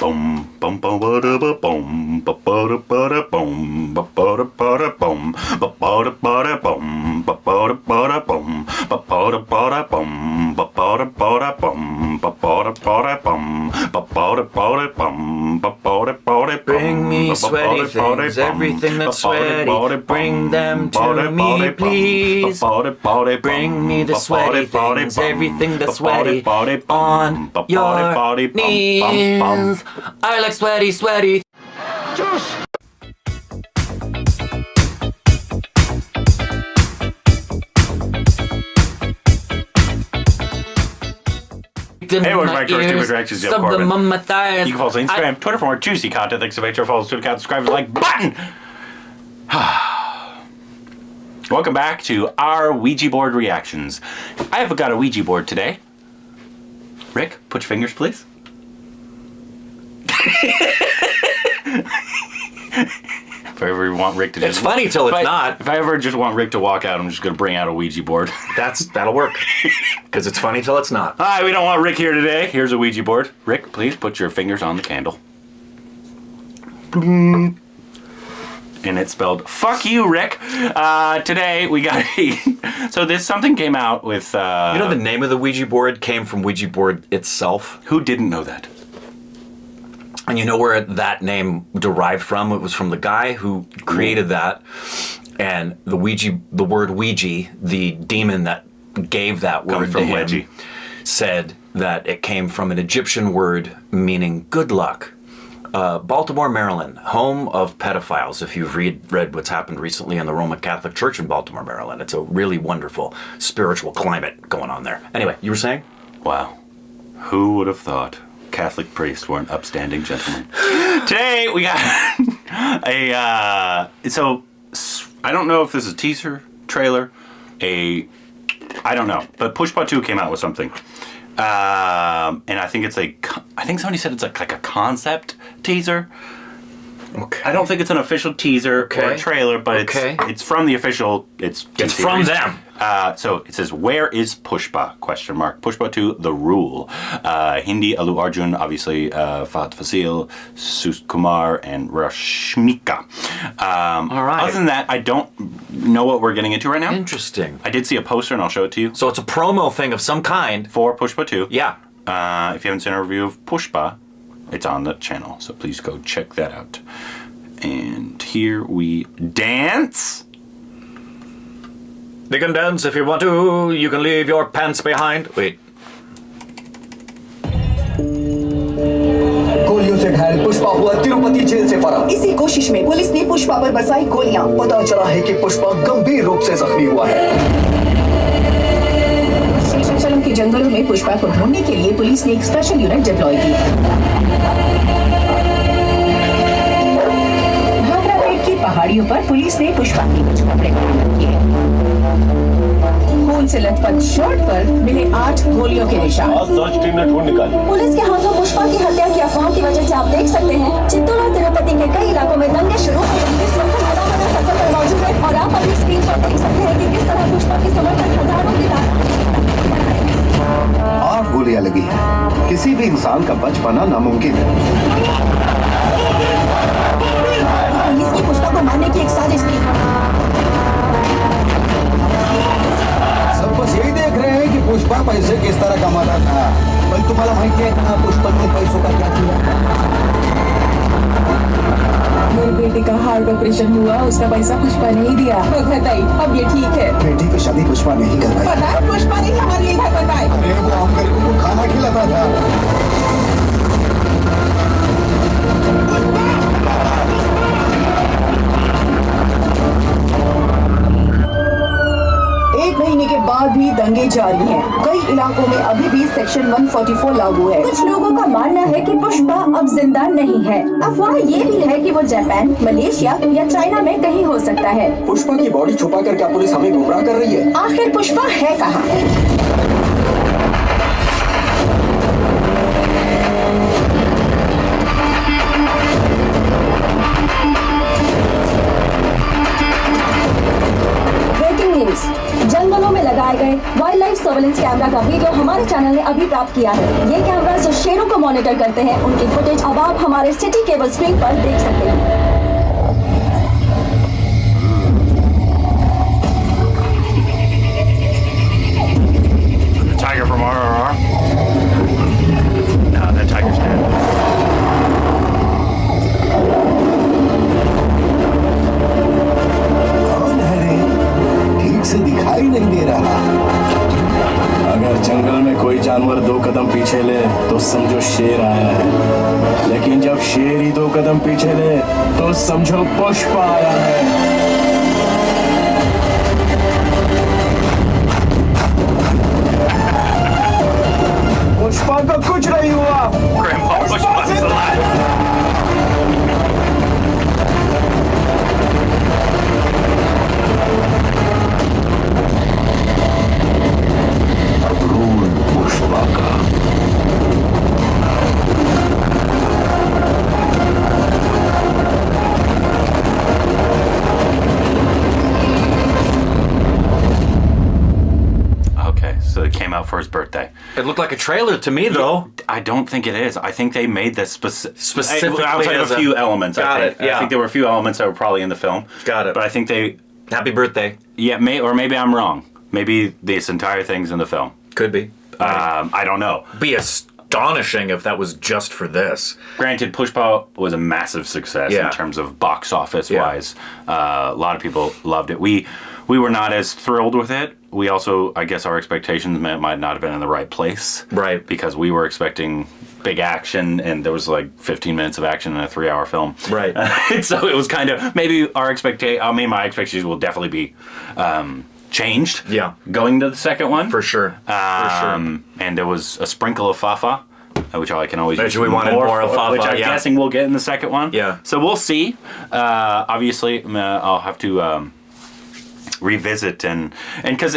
Boom, bum, bum, ba da ba boom, ba ba da ba da boom, ba ba da ba da boom, ba ba da ba da boom, ba ba da ba da boom, ba ba da ba da boom, ba ba da ba da boom, ba ba da ba da boom, ba ba da ba da boom, ba ba da ba da boom. Bring me sweaty things, everything that's sweaty. Bring them to me, please. Bring me the sweaty things, everything that's sweaty. On your knees. I like sweaty, sweaty. Juice. Hey, welcome back to our Stupid Reactions. Some of them on my thighs. You can follow us on Instagram, Twitter for more juicy content. Thanks so much for following us, Twitter account, subscribe, like button. Welcome back to our Ouija board reactions. I have got a Ouija board today. Rick, put your fingers, please. If I ever want Rick to just... It's funny till it's not. If I ever just want Rick to walk out, I'm just going to bring out a Ouija board. That'll work. Because it's funny till it's not. Hi, we don't want Rick here today. Here's a Ouija board. Rick, please put your fingers on the candle. And it's spelled, fuck you, Rick. Today, we got something came out with... You know the name of the Ouija board came from Ouija board itself? Who didn't know that? And you know where that name derived from? It was from the guy who created that. And the word Ouija, the demon that gave that word to him, Ouija. said that it came from an Egyptian word meaning good luck. Baltimore, Maryland, home of pedophiles. If you've read what's happened recently in the Roman Catholic Church in Baltimore, Maryland, it's a really wonderful spiritual climate going on there. Anyway, you were saying? Wow. Who would have thought Catholic priests were an upstanding gentleman? Today, we got so, I don't know if this is a teaser, trailer, I don't know. But Pushpa 2 came out with something. And I think somebody said it's like a concept teaser. Okay. I don't think it's an official teaser or a trailer, but it's from the official. It's from them. So it says, "Where is Pushpa?" ? Pushpa 2, The Rule. Hindi, Allu Arjun, obviously, Fahad Fasil, Kumar, and Rashmika. All right. Other than that, I don't know what we're getting into right now. Interesting. I did see a poster, and I'll show it to you. So it's a promo thing of some kind. For Pushpa 2. Yeah. If you haven't seen a review of Pushpa, it's on the channel, so please go check that out. And here we dance. You can dance if you want to. You can leave your pants behind. Wait. गोलियों से घायल पुष्पा हुआ Tirupati jail से फरार। इसी कोशिश में police ने पुष्पा पर बरसाई गोलियां। पता चला है कि पुष्पा गंभीर रूप से जख्मी हुआ है। शेषाचलम के जंगलों में पुष्पा को ढूंढने के लिए पुलिस ने एक स्पेशल यूनिट डिप्लॉय की। भाखरापेट की पहाड़ियों पर पुलिस ने पुष्पा की कुछ कपड़े बरामद किए। खून से लथपथ शर्ट पर मिले 8 गोलियों के निशान। सर्च टीम ने ढूंढ निकाली। पुलिस के हाथों पुष्पा की हत्या की अफवाहों की वजह से आप देख सकते हैं चित्तूर और तिरुपति के कई इलाकों में दंगे शुरू हो गए। इस वक्त मैदान सफर पर मौजूद है और आप अपनी स्क्रीन पर देख सकते हैं कि किस तरह पुष्पा के समर्थक हजारों की तादाद 8 गोलियां लगी हैं। किसी भी इंसान का बच पाना नामुमकिन है। पुलिस की पुष्पा को मारने की एक साजिश थी। सब बस यही देख रहे हैं कि पुष्पा पैसे किस तरह कमाता था। पण तुम्हाला माहिती आहे का पुष्पा ने पैसों का क्या किया? मेरी बेटी का हार्ट ऑपरेशन हुआ, उसका पैसा पुष्पा ने ही दिया। बताइए, अब ये ठीक है? बेटी की शादी पुष्पा ने ही करवाई। पता है पुष्पा ने हमारे लिए घर बनवाए। अरे वो हम गरीबों को खाना खिलाता था। एक महीने के बाद भी दंगे जारी हैं। कई इलाकों में अभी भी सेक्शन 144 लागू है। कुछ लोगों का मानना है कि पुष्पा अब जिंदा नहीं है। अफवाह ये भी है कि वो जापान, मलेशिया या चाइना में कहीं हो सकता है। पुष्पा की बॉडी छुपा कर क्या पुलिस हमें गुमराह कर रही है? आखिर पुष्पा है कहाँ? जंगलों में लगाए गए वाइल्ड लाइफ सर्वेलेंस कैमरा का वीडियो हमारे हमारे चैनल ने अभी प्राप्त किया है। ये कैमरा जो शेरों को मॉनिटर करते हैं, उनकी फुटेज अब आप हमारे सिटी केबल स्क्रीन पर देख सकते हैं। Tiger from RRR? No, that tiger's dead. कौन है रे? ठीक से दिखाई नहीं दे रहा। अगर जंगल में कोई जानवर 2 कदम पीछे ले तो समझो शेर आया है, लेकिन जब शेर ही 2 कदम पीछे ले तो समझो पुष्पा आया है। पुष्पा को कुछ नहीं हुआ। Grandpa Pushpa's alive. अब रूल पुष्पा का। Okay, so it came out for his birthday. It looked like a trailer to me, though. I don't think it is. I think they made this Specifically outside of as a few elements. Got I think. it, yeah. I think there were a few elements that were probably in the film. Got it. But I think they, Happy birthday. yeah, or maybe I'm wrong. Maybe this entire thing's in the film. Could be. I don't know. Be astonishing if that was just for this. Granted, Pushpa was a massive success Yeah. in terms of box office Yeah. wise. A lot of people loved it. We were not as thrilled with it. We also, I guess, our expectations might not have been in the right place. Right. Because we were expecting big action, and there was like 15 minutes of action in a 3-hour film. Right. So it was kind of maybe our expectation. I mean, my expectations will definitely be changed. Yeah. Going to the second one For sure. For sure. and there was a sprinkle of Fafa, which I can always Which use we wanted more of Fafa, which I'm yeah. guessing we'll get in the second one. Yeah. So we'll see. Obviously, I'll have to revisit and because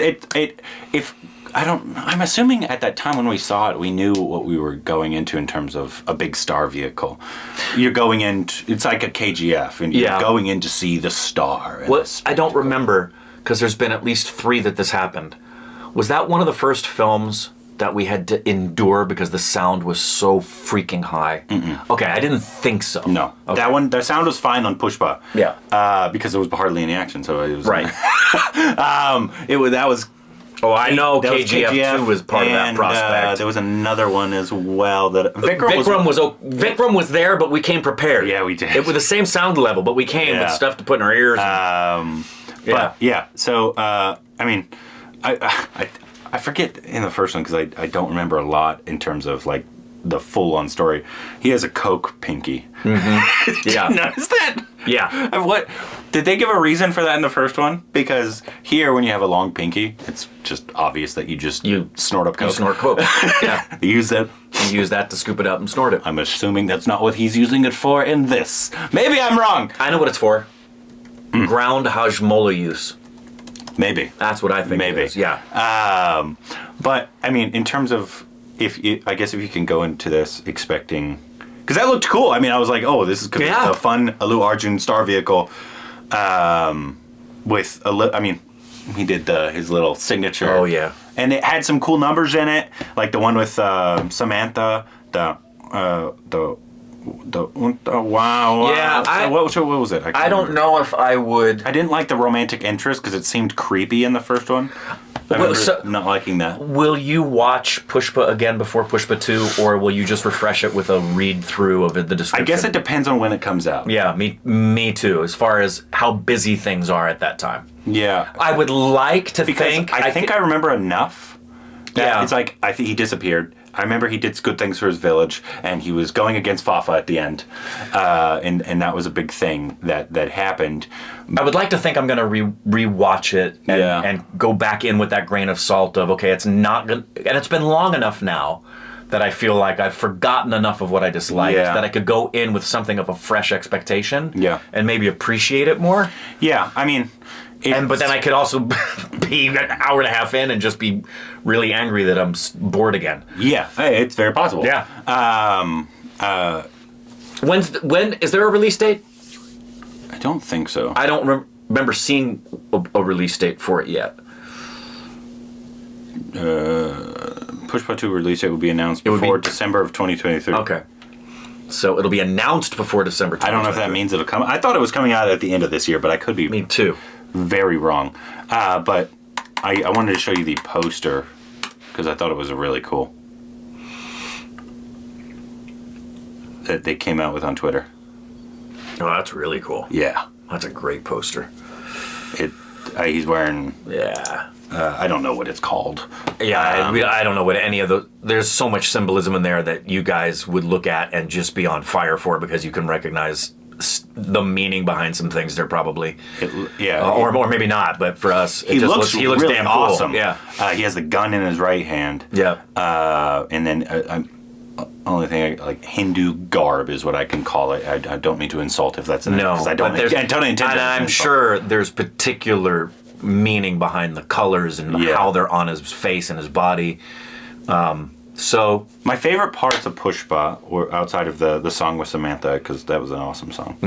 I'm assuming at that time when we saw it, we knew what we were going into in terms of a big star vehicle. You're going in, it's like a KGF, and you're Yeah. going in to see the star. and What I don't remember, because there's been at least 3 that this happened. Was that one of the first films that we had to endure because the sound was so freaking high? Okay, I didn't think so. No, Okay. that one. The sound was fine on Pushpa. Yeah. because there was hardly any action, so it was Right. It was that was. Oh, I know that was KGF 2 was part of that and, prospect. there was another one as well that Vikram was there, but we came prepared. Yeah, we did. It was the same sound level, but we came Yeah. with stuff to put in our ears. But yeah, so I mean, I forget in the first one because I don't remember a lot in terms of like the full-on story. He has a Coke pinky. Did Yeah. you notice that? Yeah. What did they give a reason for that in the first one? Because here, when you have a long pinky, it's just obvious that you snort up Coke. You snort Coke. Yeah. They use that. You use that to scoop it up and snort it. I'm assuming that's not what he's using it for in this. Maybe I'm wrong. I know what it's for. Ground hajmola use. Maybe. That's what I think Maybe. it is. Yeah. But I mean, in terms of if you can go into this expecting, because that looked cool. I mean, I was like, oh, this is gonna be Yeah. a fun Allu Arjun star vehicle. He did his little signature. Oh, yeah. And it had some cool numbers in it, like the one with Samantha. Wow. Yeah, what was it? I don't know if I would. I didn't like the romantic interest because it seemed creepy in the first one. I Well, remember not liking that. Will you watch Pushpa again before Pushpa 2, or will you just refresh it with a read through of the description? I guess it depends on when it comes out. Yeah, me too. As far as how busy things are at that time, Yeah. I would like to Because think. I think I remember enough. That Yeah. It's like, I think he disappeared. I remember he did good things for his village, and he was going against Fafa at the end. And that was a big thing that happened. I would like to think I'm going to rewatch it and go back in with that grain of salt of, okay, it's not good. And it's been long enough now that I feel like I've forgotten enough of what I disliked that I could go in with something of a fresh expectation and maybe appreciate it more. Yeah, I mean... But then I could also be an hour and a half in and just be really angry that I'm bored again. Yeah, hey, it's very possible. Yeah. When is there a release date? I don't think so. I don't remember seeing a release date for it yet. Pushpa 2 release date will be announced before December of 2023. Okay. So it'll be announced before December 2023. I don't know if that means it'll come. I thought it was coming out at the end of this year, but I could be. Me too. Very wrong. But I wanted to show you the poster because I thought it was really cool. That they came out with on Twitter. Oh, that's really cool. Yeah. That's a great poster. He's wearing. Yeah. I don't know what it's called. Yeah, I don't know what any of the. There's so much symbolism in there that you guys would look at and just be on fire for because you can recognize the meaning behind some things. They're probably. Or maybe not, but for us, he looks really damn awesome. Cool. Yeah. He has the gun in his right hand. Yeah. And then. Only thing like Hindu garb is what I can call it. I don't mean to insult if that's because I don't intend to. And I'm sure there's particular meaning behind the colors and how they're on his face and his body. So my favorite parts of Pushpa were outside of the song with Samantha because that was an awesome song,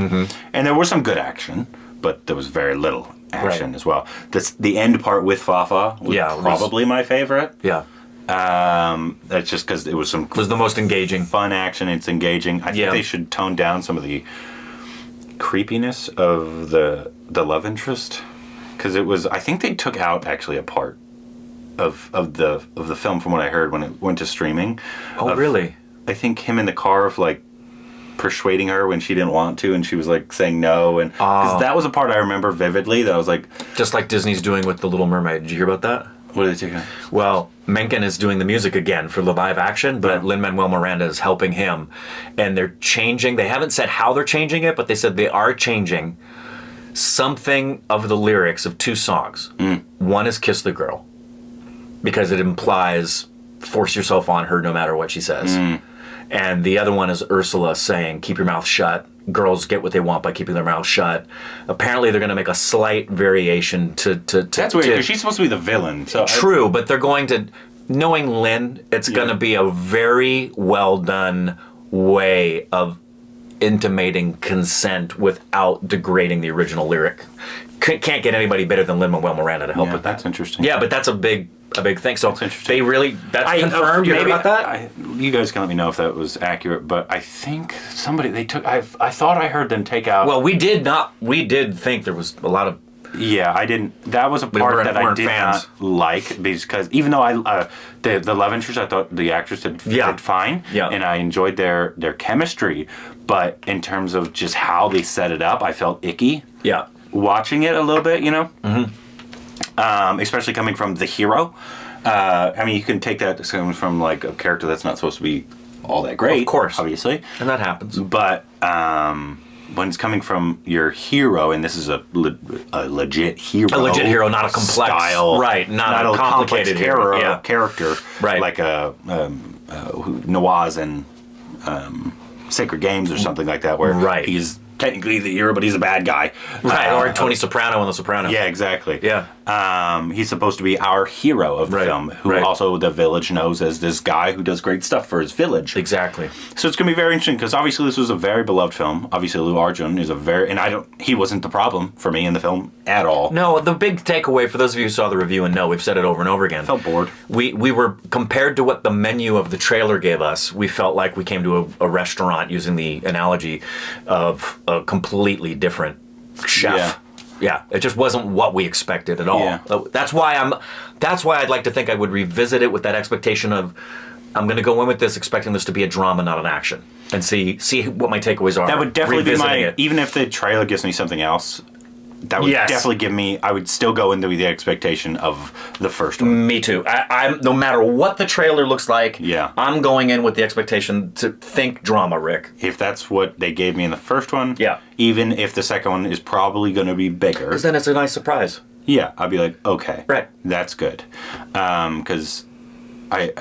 and there was some good action, but there was very little action as well. The end part with Fafa was probably my favorite. Yeah. That's just because it was the most engaging, fun action. It's engaging. I think they should tone down some of the creepiness of the love interest because it was. I think they took out actually a part of the film from what I heard when it went to streaming. Oh, really? I think him in the car of like persuading her when she didn't want to and she was like saying no and because that was a part I remember vividly that I was like just like Disney's doing with The Little Mermaid. Did you hear about that? What did they take out? Well, Menken is doing the music again for the live action, but Lin-Manuel Miranda is helping him. And they're changing. They haven't said how they're changing it, but they said they are changing something of the lyrics of two songs. One is Kiss the Girl, because it implies force yourself on her no matter what she says. And the other one is Ursula saying, keep your mouth shut. Girls get what they want by keeping their mouth shut. Apparently, they're going to make a slight variation to That's weird, because she's supposed to be the villain. So true, but they're going to, knowing Lynn, it's going to be a very well done way of intimating consent without degrading the original lyric. Can't get anybody better than Lin-Manuel Miranda to help with that. That's interesting. Yeah, but that's a big thing. So they really, that's confirmed. You heard about that? You guys can let me know if that was accurate, but I think they took. I thought I heard them take out. Well, we did think there was a lot of. Yeah, I didn't. That was a part that I did not like because even though the love interest, I thought the actress did fine, and I enjoyed their chemistry, but in terms of just how they set it up, I felt icky. Yeah, watching it a little bit, you know. Especially coming from the hero. I mean, you can take that coming from like a character that's not supposed to be all that great, of course, obviously, and that happens. But when it's coming from your hero, and this is a legit hero, not a complex style, right? Not a complicated character, right? Like Nawaz and Sacred Games or something like that, where he's technically the hero, but he's a bad guy. Right, or Tony Soprano in The Sopranos. Yeah, exactly. Yeah. He's supposed to be our hero of the film, who also the village knows as this guy who does great stuff for his village. Exactly. So it's going to be very interesting, because obviously this was a very beloved film. Obviously Allu Arjun is he wasn't the problem for me in the film at all. No, the big takeaway, for those of you who saw the review and know, we've said it over and over again. Felt bored. We were, compared to what the menu of the trailer gave us, we felt like we came to a restaurant, using the analogy of a completely different chef. Yeah, it just wasn't what we expected at all. Yeah. That's why I'd like to think I would revisit it with that expectation of, I'm going to go in with this expecting this to be a drama, not an action, and see what my takeaways are. That would definitely be even if the trailer gives me something else, that would definitely give me, I would still go into the expectation of the first one. Me too. I'm no matter what the trailer looks like, I'm going in with the expectation to think drama, Rick. If that's what they gave me in the first one, yeah. Even if the second one is probably going to be bigger. Because then it's a nice surprise. Yeah, I'd be like, okay. Right. That's good. Because I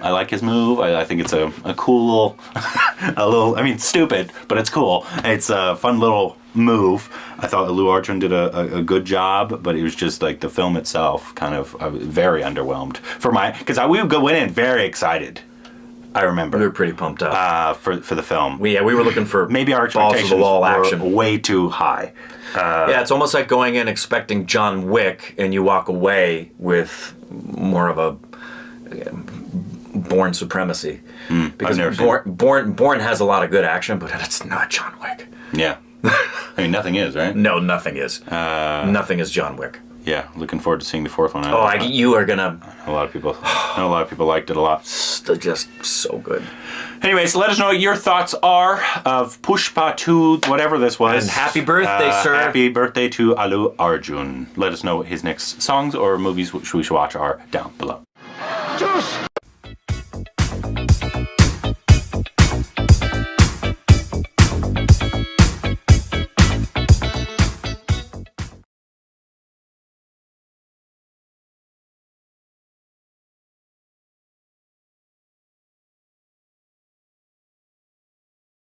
like his move. I think it's a cool little, I mean, stupid, but it's cool. It's a fun little move. I thought Allu Arjun did a good job, but it was just like the film itself kind of very underwhelmed because we would go in very excited. I remember. We were pretty pumped up for the film. We were looking for maybe our expectations were way too high. Yeah, it's almost like going in expecting John Wick, and you walk away with more of a Bourne supremacy. Because never seen Bourne has a lot of good action, but it's not John Wick. Yeah. I mean, nothing is, right? No, nothing is. Nothing is John Wick. Yeah, looking forward to seeing the fourth one. You are gonna. A lot of people. I know a lot of people liked it a lot. Just so good. Anyways, let us know what your thoughts are of Pushpa 2, whatever this was. And happy birthday, sir. Happy birthday to Allu Arjun. Let us know what his next songs or movies which we should watch are down below. Just